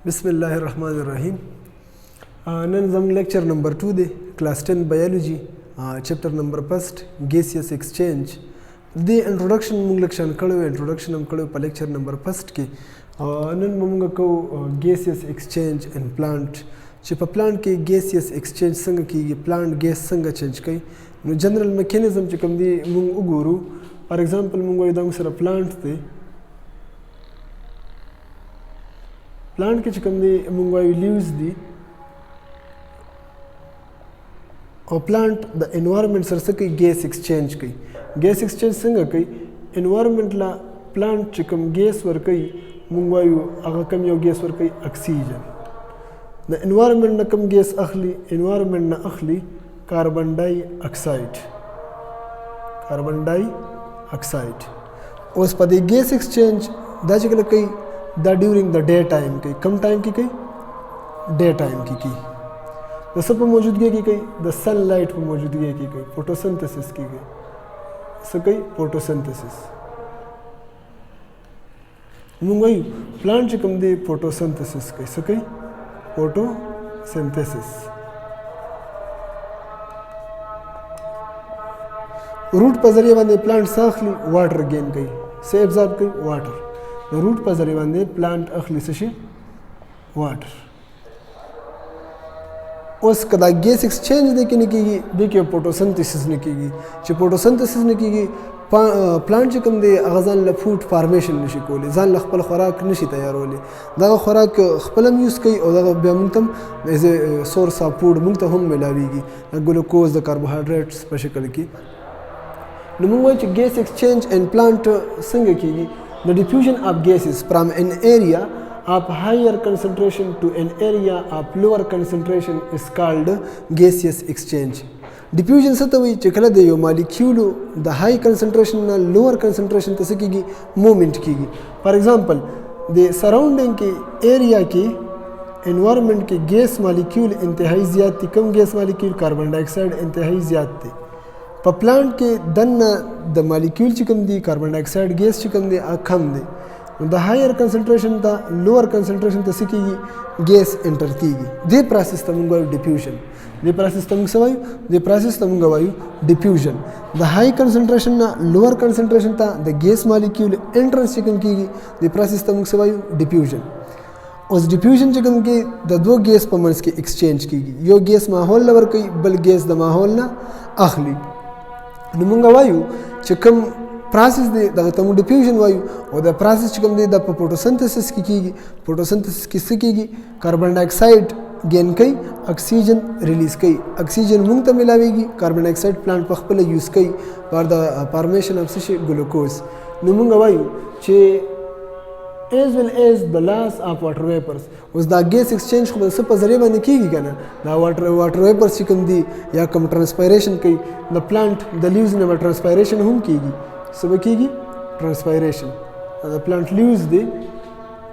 बिस्मिल्लाहिर्रहमानिर्रहीम। नन ज़म लेक्चर नंबर 2 दे class 10 biology chapter number 1 gaseous exchange दे इंट्रोडक्शन मुंग लेक्चर कड़ो इंट्रोडक्शन हम कड़ो पर लेक्चर नंबर 1 के नन मुंग को गैसियस एक्सचेंज इन प्लांट च प्लांट के गैसियस एक्सचेंज संग की प्लांट गैस संग चेंज कई नो जनरल मैकेनिज्म च कम दी मुंग उगुरु फॉर एग्जांपल मुंग इदम सर प्लांट थे प्लांट के चिकम दे मुंगवाई लीव्स दी और प्लांट द एनवायरनमेंट सर से कई गैस एक्सचेंज संग कई एनवायरनमेंट ला प्लांट चिकम गैस वर कई मुंगवाई अगर कम यो गैस वर कई ऑक्सीजन द एनवायरनमेंट न कम गैस अखली एनवायरनमेंट न अखली कार्बन डाइऑक्साइड उस पर दे गैस एक्सचेंज दा चिकल कई the during the day time की कम टाइम की कई डे टाइम की द सब पर मौजूदगी की कई द सनलाइट पर मौजूदगी की कई फोटोसिंथेसिस की गई सो कई फोटोसिंथेसिस मुंगई प्लांट चिकम दे फोटोसिंथेसिस कई सो कई फोटोसिंथेसिस रूट पर जरिए बंदे प्लांट साखली वाटर गेन कई से एब्जॉर्ब कई वाटर रूट पर जरिए बंदे प्लांट अखली से वाटर उस कदा गैस एक्सचेंज देखिए फोटोसिंथेसिस ने की फोटोसिंथेसिस ने की प्लांट कम दे अगजान ल फूड फार्मेशन नशी कोले जान ल खपल खुराक नशी तैयारोले दा खुराक खपलम यूज कई और दा बेमतम as a source of food मुंग हम मिलावीगी ग्लूकोज द कार्बोहाइड्रेट्स पर शक्ल की नमुंग गैस एक्सचेंज एंड प्लांट संग की the diffusion of gases from an area of higher concentration to an area of lower concentration is called gaseous exchange. Diffusion सतवी चकला दे यो molecule the high concentration ना lower concentration तसे की movement की for example the surrounding के area की environment के gas molecule इंतहाई ज़्यादा थी कम gas molecule कार्बन डाइऑक्साइड इंतहाई ज़्यादा थी पर प्लांट के दन द मालिक्यूल चिकम दी कार्बन डाइऑक्साइड गैस चिकम दे कम दे द हायर कंसंट्रेशन द लोअर कंसंट्रेशन तसे की गैस एंटर की दे प्रोसेस तमुंगा डिफ्यूजन दे प्रोसेस तमुंग सवायु दे प्रोसेस तमुंगा वायु डिफ्यूजन द हाई कंसंट्रेशन ना लोअर कंसंट्रेशन ता द गैस मालिक्यूल एंट्रेंस चिकम की दे प्रोसेस तमुंग सवायु डिफ्यूजन उस डिफ्यूजन चिकम के द दो गैस पमर्स के एक्सचेंज की यो गैस माहौल लवर कई बल गैस द माहौल ना अखली नमुंगा वायु चिकम प्रोसेस दे द तमु डिफ्यूजन वायु और द प्रोसेस चिकम दे द फोटोसिंथेसिस की फोटोसिंथेसिस किससे की कार्बन डाइऑक्साइड गेन कई ऑक्सीजन रिलीज कई ऑक्सीजन मुंग त मिलावेगी कार्बन डाइऑक्साइड प्लांट पखपल यूज कई for the formation of glucose नमुंगा वायु चे as well as the loss of water vapors उस दा गैस एक्सचेंज को सब जरिए बने की ना दा वाटर वेपर्स चिकम दी या कम ट्रांसपायरेशन कई द प्लांट द लीव्स ने ट्रांसपायरेशन हम कीगी सब कीगी transpiration the plant leaves they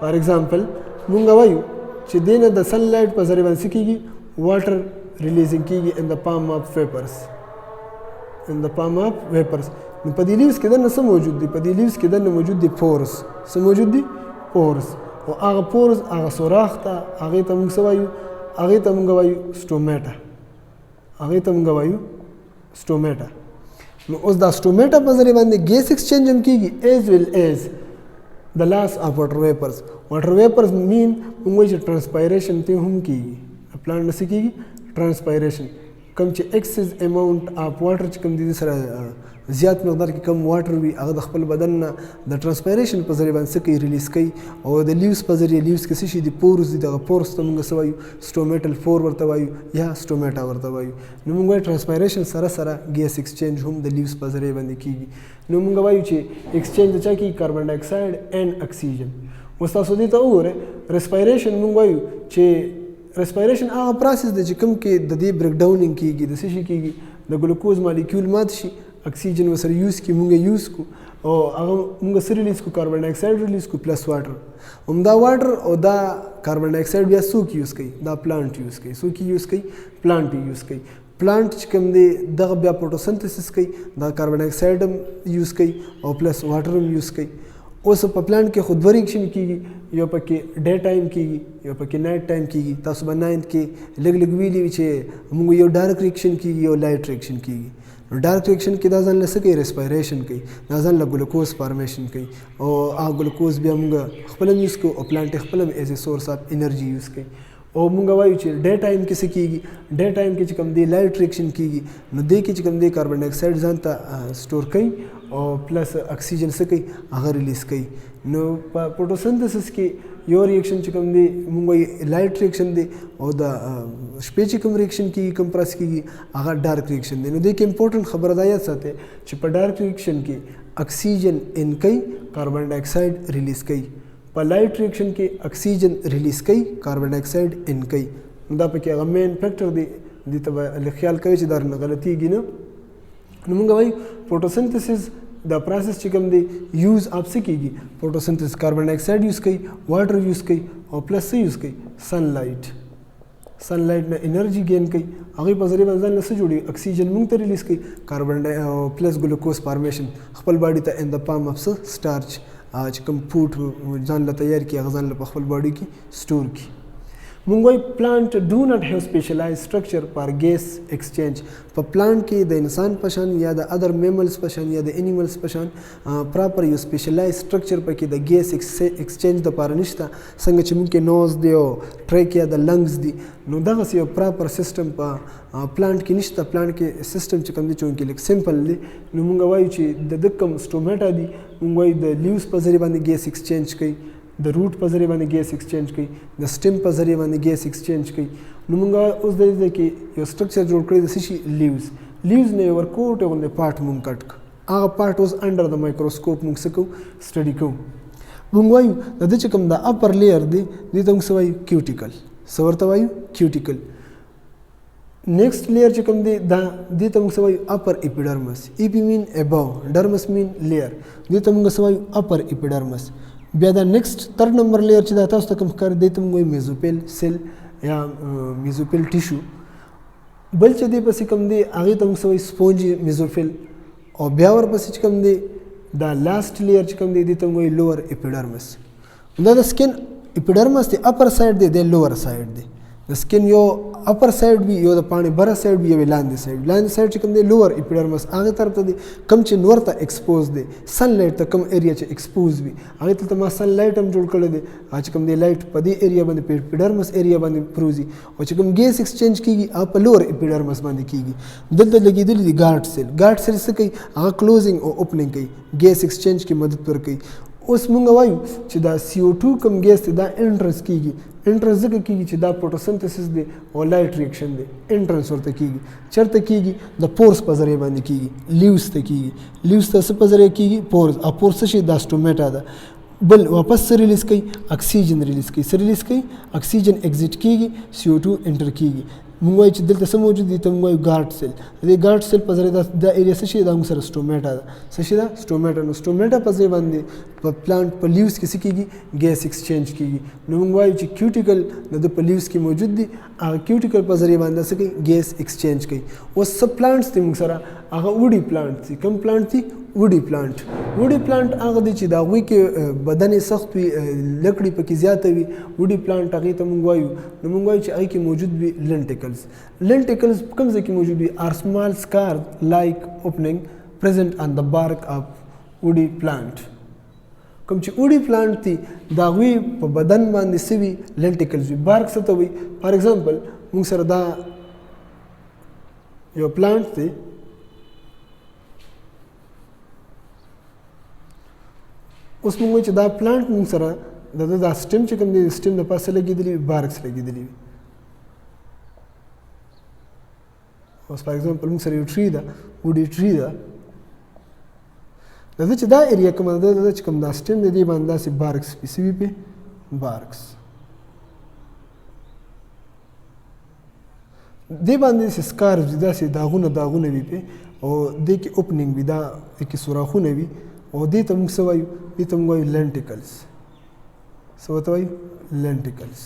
for example मुंगा वायु चे देना द सनलाइट पर जरिए बन सीखीगी वाटर रिलीजिंग कीगी in the palm of vapors पदी लीव्स के दन सब मौजूद दी पदी लीव्स के दन मौजूद दी पोर्स सब मौजूद दी पोर्स और आगे पोर्स आगे सोराख था आगे तमुंग सवायु आगे तमुंग वायु स्टोमेटा उस दा स्टोमेटा पर जरिए बंदे गैस एक्सचेंज हम की as well as the loss of water vapours mean मुंगवे ट्रांसपायरेशन ते हम की प्लांट से की ट्रांसपायरेशन कम चे एक्सेस अमाउंट ऑफ वाटर कम दी सर ज़्यादा मकदार की कम वाटर भी अगर खपल बदन ना द ट्रांसपायरेशन पर जरिए बन सकी रिलीज कई और द लीव्स पर जरिए लीव्स के सिशी दी पोर्स दी द पोर्स तमुंग सवायु स्टोमेटल फोर वर्तवायु या स्टोमेटा वर्तवायु नमुंग ट्रांसपायरेशन सारा गैस एक्सचेंज हम द लीव्स पर जरिए बंदी की नमुंग वायु चे एक्सचेंज चा की कार्बन डाइऑक्साइड एंड ऑक्सीजन उस्ता सुदी तो और रेस्पायरेशन मुंग वायु चे रेस्पायरेशन आ प्रोसेस दे कम के द दी ब्रेक डाउनिंग की द सिशी की द ग्लूकोज मालिक्यूल मातशी ऑक्सीजन वसर यूज़ की मुंगे यूज़ को और अगर मुंगे से रिलीज़ को कार्बन डाइऑक्साइड रिलीज़ को प्लस वाटर दा वाटर और दा कार्बन डाइऑक्साइड भी सूख यूज़ कई दा प्लांट यूज़ कई सूखी यूज़ कई प्लांट यूज़ कई प्लांट कम दे दग फोटोसिंथेसिस कई दा कार्बन डाइऑक्साइड यूज़ कई और प्लस वाटर यूज़ कई اوس په پلانټ کې خو دوه ریاکشن کیږي، یو پکې ډے ټایم کیږي، یو پکې نایټ ټایم کیږي. تاسو به نایټ کې لږ لږ ویلي وي چې موږ یو ډارک ریاکشن کیږي یو لایټ ریاکشن کیږي. نو ډارک ریاکشن کې دا ځان له څه کوي؟ ریسپایریشن کوي، دا ځان له ګلوکوز فارمیشن کوي او هغه ګلوکوز بیا موږ خپل هم یوز کوو او پلانټ خپل هم ایز ا سورس اف انرژي یوز کوي. او موږ وایو چې ډے ټایم کې څه کیږي؟ ډے ټایم کې چې کوم دی لایټ ریاکشن کیږي نو دې کې چې کوم دی کاربن ډای اکساید ځان ته سٹور کوي او پلس اکسیجن څه کوي؟ هغه ریلیز کوي. نو په فوټوسنتھسس کې یو ریاکشن چې کوم دی موږ وایو لایټ ریاکشن دی او د شپې چې کوم ریاکشن کیږي کمپرس کیږي هغه ډارک ریاکشن دی. نو دې کې امپورټنټ خبره دا یاد ساتئ چې په ډارک ریاکشن کې اکسیجن ان کوي، کاربن ډای اکساید ریلیز کوي. په لایټ ریاکشن کې اکسیجن ریلیز کوي، کاربن ډای اکساید ان کوي. دا پکې هغه مین فیکټر دی، دې ته به خیال کوئ چې درنه غلطیږي نه. نو موږ وایو فوټوسنتھسس دا پروسس چې کوم دی یوز اپ څه کیږي؟ فوټوسنتھسس کاربن ډای اکساید یوز کوي، واټر یوز کوي او پلس څه یوز کوي؟ سن لایټ. سن لایټ نه انرژي گین کوي، هغې په ذریعه باندې ځان له څه جوړوي؟ اکسیجن موږ ته ریلیز کوي، کاربن ډای او پلس ګلوکوز فارمیشن خپل باډي ته ان د فارم اف سټارچ چې کوم فوډ ځان له تیار کړي هغه ځان له په خپل باډي کې سټور کړي. مونږ وایو پلانټ ډو ناٹ هیو سپیشلایز سټرکچر فار ګیس ایکسچینج. په پلانټ کې د انسان په شان یا د ادر میملز په شان یا د انیملز په شان پراپر یو سپیشلایز سټرکچر پکې د ګیس ایکسچینج دپاره نشته. څنګه چې مونږ کې نوز دی او ټریک یا د لنګز دي، نو دغسې یو پراپر سیسټم په پلانټ کې نشته. پلانټ کې سیسټم چې کوم دی چونکې لږ سمپل دی، نو مونږ وایو چې د کوم سټومیټا دي مونږ وایو د لیوز په ذریعه باندې ګیس ایکسچینج کوي، د روټ په ذریعه باندې ګیس ایکسچینج کوي، د سټیم په ذریعه باندې ګیس ایکسچینج کوي. نو موږ اوس د دې کې یو سټرکچر جوړ کړی د څه شي؟ لیوز. لیوز نه یو ورکوټ غوندې پارټ مونږ کټ کړ، هغه پارټ اوس انډر د مایکروسکوپ مونږ څه کوو؟ سټډي کوو. مونږ وایو د دې چې کوم د اپر لیئر دی دې ته موږ څه وایو؟ کیوټیکل. څه ورته وایو؟ کیوټیکل. نیکسٹ لیئر چې کوم دی دا دې ته موږ څه وایو؟ اپر اپیډرمس. ایپی مین ابو، ډرمس مین لیئر، دې ته موږ څه وایو؟ اپر اپیډرمس. بیا دا نیکسٹ تھرډ نمبر لیئر چې دا تاسو ته کوم ښکاري دې ته موږ وایو میزوپیل سیل یا میزوپیل ټیشو. بل چې دې پسې کوم دی هغې ته موږ څه وایو؟ سپونجي میزوفیل. او بیا ورپسې چې کوم دی دا لاست لیئر چې کوم دی دې ته موږ وایو لوور اپیډرمس. دا د سکن اپیډرمس دی اپر سایډ دی، د لوور سایډ دی. د سکن یو اپر سایډ وي، یو د پاڼې بره سایډ وي، یو لاندې سایډ. لاندې سایډ چې کوم دی لوور اپیډرمس، هغه طرف ته دی کوم چې نور ته ایکسپوز دی، سن لایټ ته کوم ایریا چې ایکسپوز وي هغې ته ما سن لایټ هم جوړ کړی دی. چې کوم دی لایټ په دې ایریا باندې په اپیډرمس ایریا باندې پروزي او چې کوم ګیس ایکسچینج کیږي هغه په لوور اپیډرمس باندې کیږي. دلته لګېدلی دی ګارډ سیل. ګارډ سیل څه کوي؟ هغه کلوزینګ او اوپننګ کوي، ګیس ایکسچینج کې مدد ورکوي. اوس مونږ وایو چې دا CO2 کوم ګیس دی دا انټرنس کیږي. انټرنس ځکه کیږي چې دا فوټوسنتھسس دی او لایټ ریاکشن دی، انټرنس ورته کیږي. چېرته کیږي؟ د پورس په ذریعه باندې کیږي، لیوز ته کیږي. لیوز ته څه په ذریعه کیږي؟ پورس. او پورس څه شي؟ دا سټومیټا ده. بل واپس څه ریلیز کوي؟ اکسیجن ریلیز کوي. څه ریلیز کوي؟ اکسیجن ایگزیټ کیږي، CO2 انټر کیږي. مونږ وایو چې دلته څه موجود دي؟ ته مونږ وایو ګارډ سیل. د دې ګارډ سیل په ذریعه دا ایریا څه شي؟ دا موږ سره سټومیټا ده. څه شي ده؟ سټومیټا. نو سټومیټا په ځای باندې په پلانټ په لیوز کې څه کیږي؟ ګیس ایکسچینج کیږي. نو موږ وایو چې کیوټیکل د په لیوز کې موجود دي، هغه کیوټیکل په ذریعه باندې څه کوي؟ ګیس ایکسچینج کوي. اوس سب پلانټس دي موږ سره، هغه وډي پلانټ دي. کوم پلانټ دي؟ وډي پلانټ. وډي پلانټ هغه دی چې د هغوی کې بدن یې سخت وي، لکړې پکې زیاته وي. وډي پلانټ هغې ته موږ وایو. نو موږ وایو چې هغې کې موجود وي لنټیکلز. لنټیکلز کوم ځای کې موجود وي؟ آر سمال سکار لایک اوپننګ پریزنٹ آن د بارک اف وډي پلانټ. کوم چې وډي پلانټ دي د هغوی په بدن باندې څه وي؟ لنټیکلز وي. بارک څه ته وایي؟ فار ایگزامپل موږ سره دا یو پلانټ دی، اوس موږ وایو چې دا پلانټ موږ سره د دا سټیم چې کوم دی سټیم د پاسه لګېدلي وي، بارکس لګېدلي وي. اوس فار ایگزامپل موږ سره یو ټري ده، وډي ټري ده. د ده چې دا ایریا کومه ده، د ده چې کوم دا سټیم دی دې باندې داسې بارکس وي. څه وي پې؟ بارکس. دې باندې داسې سکارز وي، داسې داغونه داغونه وي پې، او دې کې اوپننګ وي، دا دې کې سوراخونه وي. او دې ته موږ څه وایو؟ دې ته موږ وایو لنټیکلز. څه ورته وایو؟ لنټیکلز.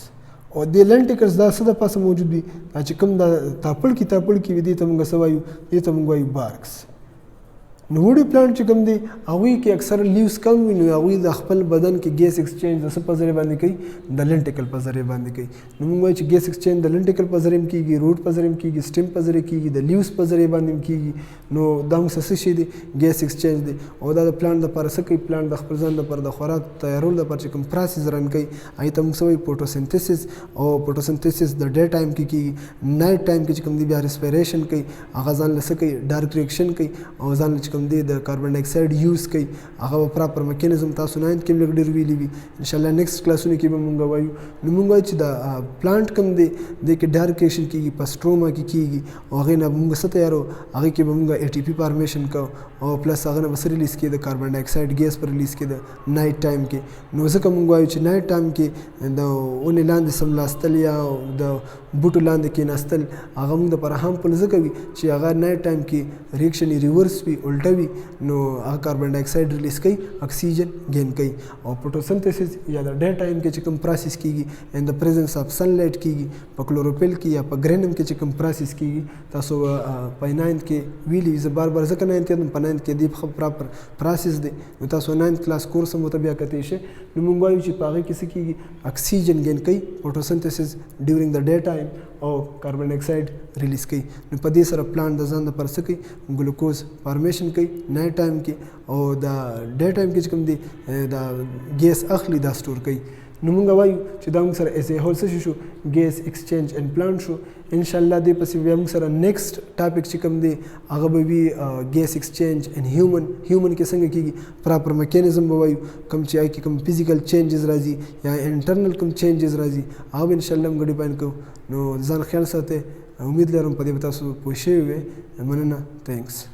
او دې لنټیکلز دا څه د پاسه موجود وي؟ دا چې کوم دا تاپړکي وي دې ته موږ څه وایو؟ دې ته موږ وایو بارکس. نو وړي پلانټ چې کوم دی هغوی کې اکثره لیوز کم وي نو هغوی د خپل بدن کې ګیس ایکسچینج د څه په ذریعه باندې کوي د لنټیکل په ذریعه باندې کوي نو موږ وایو چې ګیس ایکسچینج د لنټیکل په ذریعه کېږي روټ په ذریعه کېږي سټیم په ذریعه کېږي د لیوز په ذریعه باندې کېږي نو دا موږ څه شی دی ګیس ایکسچینج دی او دا د پلانټ دپاره څه کوي پلانټ د خپل ځان دپاره د خوراک تیارولو دپاره چې کوم پروسس رن کوي هغې ته موږ څه وایو فوټوسنتھسس او فوټوسنتھسس د ډے ټایم کې کېږي نایټ ټایم کې چې کوم دی بیا ریسپیریشن کوي هغه ځان له څه کوي ډارک ریاکشن کوي او ځان له چې کوم دی د کاربن ډای اکساید یوز کوي هغه به پراپر میکانیزم تاسو 9th کې لږ ډېر ویلي وي انشاءالله نیکسټ کلاسونو کې به مونږ وایو نو مونږ وایو چې د پلانټ کوم دی دې کې ډارک ریاکشن کېږي په سټروما کې کېږي او هغې نه مونږ څه تیارو هغې کې به مونږ ATP فارمیشن کو او پلس هغه نه به څه ریلیز کېده کاربن ډای اکساید ګیس په ریلیز کېده نایټ ټایم کې نو ځکه مونږ وایو چې نایټ ټایم کې د اونې لاندې سملاستل یا د بوټو لاندې کېناستل هغه مونږ دپاره هارمفل ځکه وي چې هغه نایټ ټایم کې ریاکشن یې ریورس وي الټه وي نو هغه کاربن ډای اکساید ریلیز کوي اکسیجن گین کوي او فوټوسنتھسس یا د ډے ټایم کې چې کوم پروسس کېږي ان د پریزنس اف سن لایټ کېږي په کلوروفیل کې یا په ګرینم کې چې کوم پروسس کېږي تاسو په 9th کې ویلي زه بار بار ځکه 9th کې په 9th کې دی پراپر پروسس دی نو تاسو 9th کلاس کورس هم ورته بیا کتی شئ نو مونږ وایو چې په هغې کې څه کېږي اکسیجن گین کوي فوټوسنتھسس ډیورنګ د ډے ټایم او کاربن ډای اکساید ریلیز کوي نو په دې سره پلانټ د ځان دپاره څه کوي ګلوکوز فارمیشن کوي نایټ ټایم کې او د ډے ټایم کې چې کوم دی دا ګیس اخلي دا سټور کوي نو مونږ وایو چې دا موږ سره ایز ا هول څه شو ګیس ایکسچینج ان پلانټ شو انشاءالله دې پسې بیا موږ سره نیکسټ ټاپک چې کوم دی هغه به وي ګیس ایکسچینج ان هیومن کې څنګه کېږي پراپر میکانیزم به وایو کوم چې هغې کې کوم فزیکل چینجز راځي یا انټرنل کوم چینجز راځي هغه به انشاءالله موږ ډیفاین کوو نو ځان خیال ساتئ امید لرم په دې به تاسو پوه شوي وئ مننه تھینکس